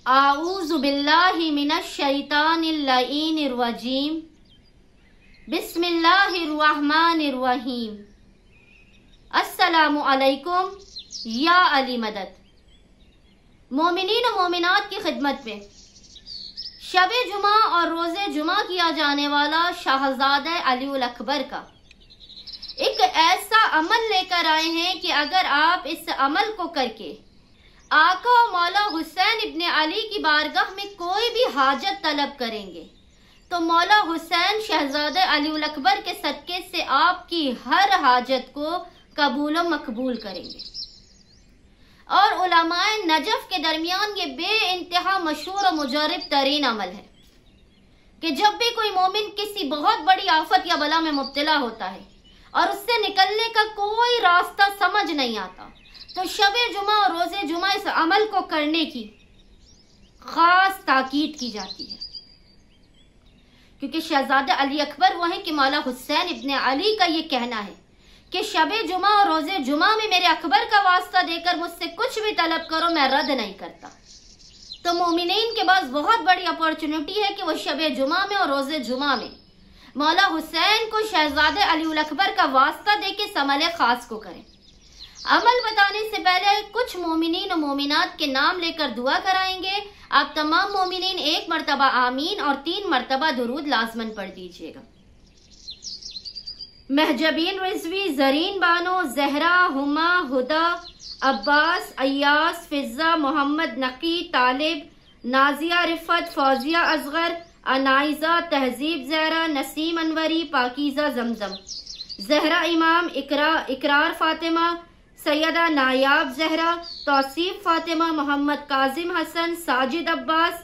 आऊज़ु बिल्लाहि मिनश शैतानिर लईनिर रजीम। बिस्मिल्लाहिर रहमानिर रहीम। अस्सलामु अलैकुम या अली मदद। मोमिनीन और मोमिनात की खिदमत में शब जुमा और रोज़े जुमा किया जाने वाला शाहज़ादा अली उल अकबर का एक ऐसा अमल लेकर आए हैं कि अगर आप इस अमल को करके आका और मौला हुसैन इब्ने अली की बारगाह में कोई भी हाजत तलब करेंगे तो मौला हुसैन शहजादा अली उल अकबर के सदके से आपकी हर हाजत को कबूल व मकबूल करेंगे। और उलमाए नजफ के दरमियान ये बेइंतहा मशहूर और मुजर्रब तरीन अमल है कि जब भी कोई मोमिन किसी बहुत बड़ी आफत या बला में मुब्तला होता है और उससे निकलने का कोई रास्ता समझ नहीं आता तो शबे जुमा और रोजे जुमा इस अमल को करने की खास ताकीद की जाती है, क्योंकि शहजादा अली अकबर वो है कि मौला हुसैन इब्ने अली का ये कहना है कि शबे जुमा और रोजे जुमा में मेरे अकबर का वास्ता देकर मुझसे कुछ भी तलब करो मैं रद्द नहीं करता। तो मोमिनीन के पास बहुत बड़ी अपॉर्चुनिटी है कि वो शबे जुमा में और रोजे जुमा में मौला हुसैन को शहजादे अली उल अकबर का वास्ता देके समले खास को करें। अमल बताने से पहले कुछ मोमिनीन और मोमिनात के नाम लेकर दुआ कराएंगे। आप तमाम मोमिनीन एक मरतबा आमीन और 3 मरतबा दुरूद लाजमन पढ़ दीजिएगा। महजबीन रिजवी, जरीन बानो, जहरा, हुमा, हुदा, अब्बास, अय्यास, फिजा, मोहम्मद नकी, तालिब, नाजिया रिफत, फौजिया असगर, अनाइजा, तहजीब जहरा, नसीम अनवरी, पाकीजा जमजम, जहरा इमाम, इकरार फातिमा, सैयदा नायाब जहरा, तौसीफ फातिमा, मोहम्मद काजिम हसन, साजिद अब्बास,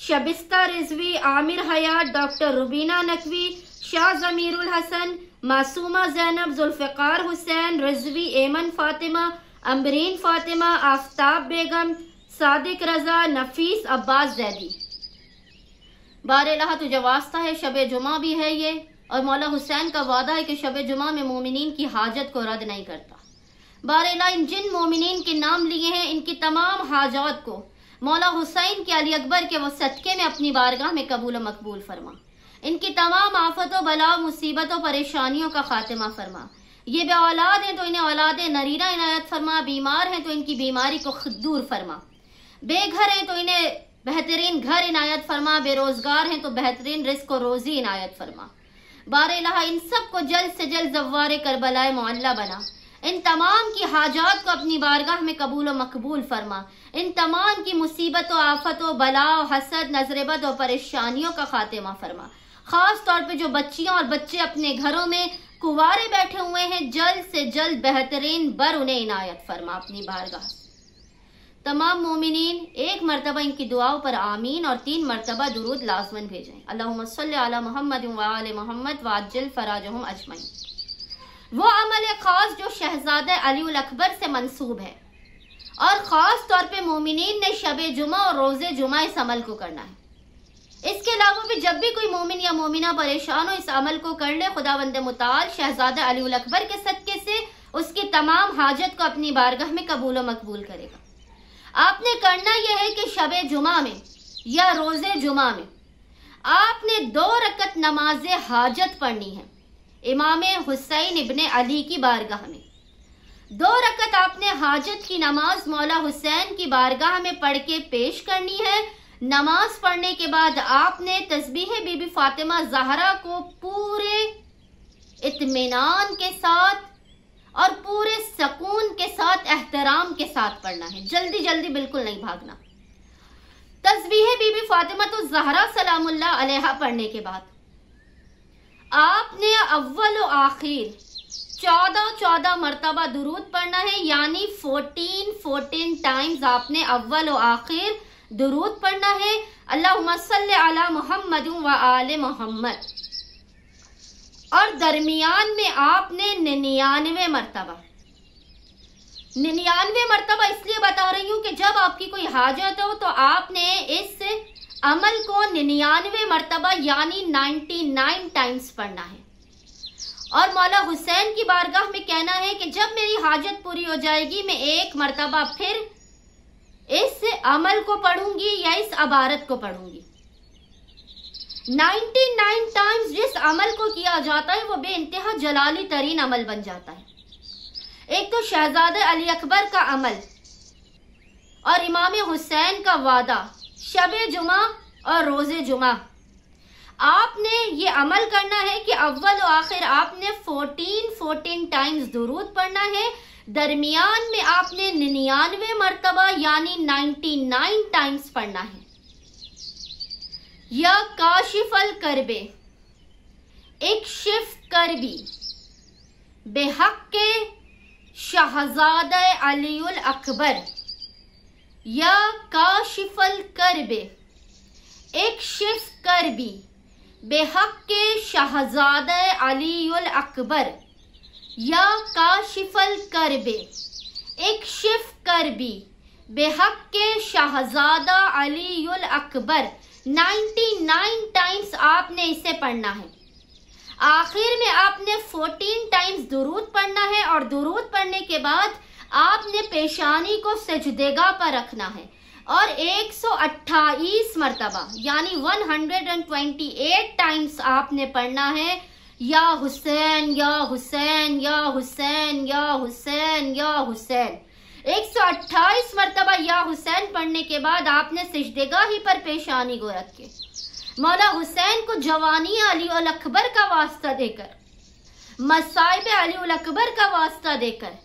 शबिस्ता रिजवी, आमिर हयात, डॉक्टर रुबीना नकवी, शाह जमीरुल हसन, मासूमा जैनब, जुल्फ़िकार हुसैन रिजवी, एमन फातिमा, अम्बरीन फातिमा, आफ्ताब बेगम, सादिक रजा, नफीस अब्बास जैदी। बारलाह तुझे वास्ता है, शब जुमा भी है ये और मौला हुसैन का वादा है कि शब जुमा में मोमिनीन की हाजत को रद्द नहीं करता। बारलाह इन जिन मोमिनीन के नाम लिए हैं इनकी तमाम हाजात को मौला हुसैन के अली अकबर के वो सदके में अपनी बारगाह में कबूल मकबूल फरमा। इनकी तमाम आफतों बला मुसीबतों परेशानियों का खात्मा फरमा। ये बे औलाद हैं तो इन्हें औलाद नरीना इनायत फरमा, बीमार हैं तो इनकी बीमारी को दूर फरमा, बेघर हैं तो इन्हें बेहतरीन घर इनायत फरमा, बेरोजगार हैं तो बेहतरीन रिस्क और रोजी इनायत फरमा। बारलाह इन सब को जल्द से जल्द जव्वारे करबलाए मुअल्ला बना। इन तमाम की हाजात को अपनी बारगाह में कबूल व मकबूल फरमा। इन तमाम की मुसीबतों, आफतों, बलाओं, हसद, नजरबद और परेशानियों का खात्मा फरमा। खास तौर पे जो बच्चियां और बच्चे अपने घरों में कुंवारे बैठे हुए हैं जल्द से जल्द बेहतरीन बर उन्हें इनायत फरमा अपनी बारगाह। तमाम मोमिनीन एक मरतबा इनकी दुआओं पर आमीन और 3 मरतबा दुरूद लाजमन भेजें। अल्लाहुम्मा सल्ली अला मुहम्मद व आले मुहम्मद वाज्जिल फराजहुम अजमईन। वो अमल खास जो शहजादा अली उल अकबर से मंसूब है और ख़ास तौर पे मोमिनीन ने शब जुमा और रोज़े जुमा इस अमल को करना है। इसके अलावा भी जब भी कोई मोमिन या मोमिना परेशान हो इस अमल को कर ले, खुदावंद मुताल शहजादा अली उल अकबर के सदके से उसकी तमाम हाजत को अपनी बारगाह में कबूल व मकबूल करेगा। आपने करना यह है कि शब जुमा में या रोज़े जुमा में आपने 2 रकत नमाज हाजत पढ़नी है इमाम हुसैन इब्ने अली की बारगाह में। 2 रकत आपने हाजत की नमाज मौला हुसैन की बारगाह में पढ़ के पेश करनी है। नमाज पढ़ने के बाद आपने तस्बीह बीबी फातिमा ज़हरा को पूरे इत्मीनान के साथ और पूरे सकून के साथ, एहतराम के साथ पढ़ना है। जल्दी जल्दी बिल्कुल नहीं भागना। तस्बीह बीबी फातिमा तो ज़हरा सलामुल्लाह अलैहा पढ़ने के बाद आपने अव्वल व आखिर 14 मरतबा दुरूद पढ़ना है, यानी 14 टाइम्स आपने अव्वल व आखिर दुरूद पढ़ना है। अल्लाहुम्मा सल्ली अला मुहम्मद व आले मुहम्मद। और दरमियान में आपने 99 मरतबा इसलिए बता रही हूं कि जब आपकी कोई हाजत हो तो आपने इस अमल को 99 मरतबा यानी 99 टाइम्स पढ़ना है और मौला हुसैन की बारगाह में कहना है कि जब मेरी हाजत पूरी हो जाएगी मैं 1 मरतबा फिर इस अमल को पढ़ूंगी या इस अबारत को पढ़ूंगी। 99 टाइम्स जिस अमल को किया जाता है वो बेइंतहा जलाली तरीन अमल बन जाता है। एक तो शहजादे अली अकबर का अमल और इमाम हुसैन का वादा शबे जुमा और रोजे जुमा। आपने ये अमल करना है कि अव्वल और आखिर आपने 14 टाइम्स दुरूद पढ़ना है। दरमियान में आपने 99 मरतबा यानी 99 टाइम्स पढ़ना है। या काशिफल करबे एक शिफ करबी बेहक के शहजादा अलीउल अकबर। या काशिफल करबे एक शिफ करबी बेहक के शहजादा अलीउल अकबर। या काशिफल करबे एक शिफ करबी बेहक के शहजादा अलीउल अकबर। 99 टाइम्स आपने इसे पढ़ना है। आखिर में आपने 14 टाइम्स दुरूद पढ़ना है और दुरूद पढ़ने के बाद आपने पेशानी को सजदेगा पर रखना है और 128 मरतबा यानी 128 टाइम्स आपने पढ़ना है या हुसैन या हुसैन या हुसैन या हुसैन या हुसैन। 128 मरतबा या हुसैन पढ़ने के बाद आपने सिजदेगाही पर पेशानी को रख के मौला हुसैन को जवानी अली उल अकबर का वास्ता देकर, मसाइब अली उल अकबर का वास्ता देकर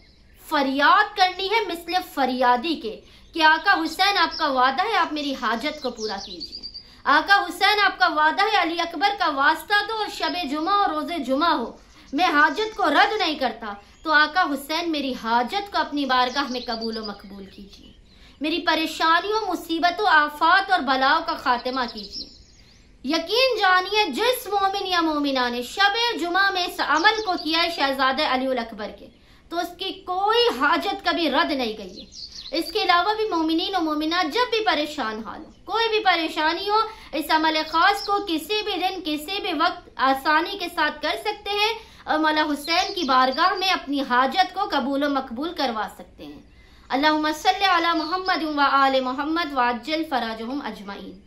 फरियाद करनी है मिसले फरियादी के कि आका हुसैन आपका वादा है, आप मेरी हाजत को पूरा कीजिए। आका हुसैन आपका वादा है, अली अकबर का वास्ता दो और शबे जुमा और रोजे जुमा हो, मैं हाजत को रद्द नहीं करता, तो आका हुसैन मेरी हाजत को अपनी बारगाह में कबूल व मकबूल कीजिए। मेरी परेशानियों, मुसीबतों, आफात और बलाओं का खात्मा कीजिए। यकीन जानिए जिस मोमिन या मोमिना ने शबे जुमा में इस अमल को किया है शहजादे अली उल अकबर के, तो उसकी कोई हाजत कभी रद्द नहीं गई है। इसके अलावा भी मोमिनीन और मोमिनात जब भी परेशान हाल हो, कोई भी परेशानी हो, इस अमल खास को किसी भी दिन किसी भी वक्त आसानी के साथ कर सकते हैं और मौला हुसैन की बारगाह में अपनी हाजत को कबूल व मकबूल करवा सकते हैं। अल्लाहुम्मा सल्ली अला मुहम्मद व आले मुहम्मद व अज्जल फराजहुम अजमाइन।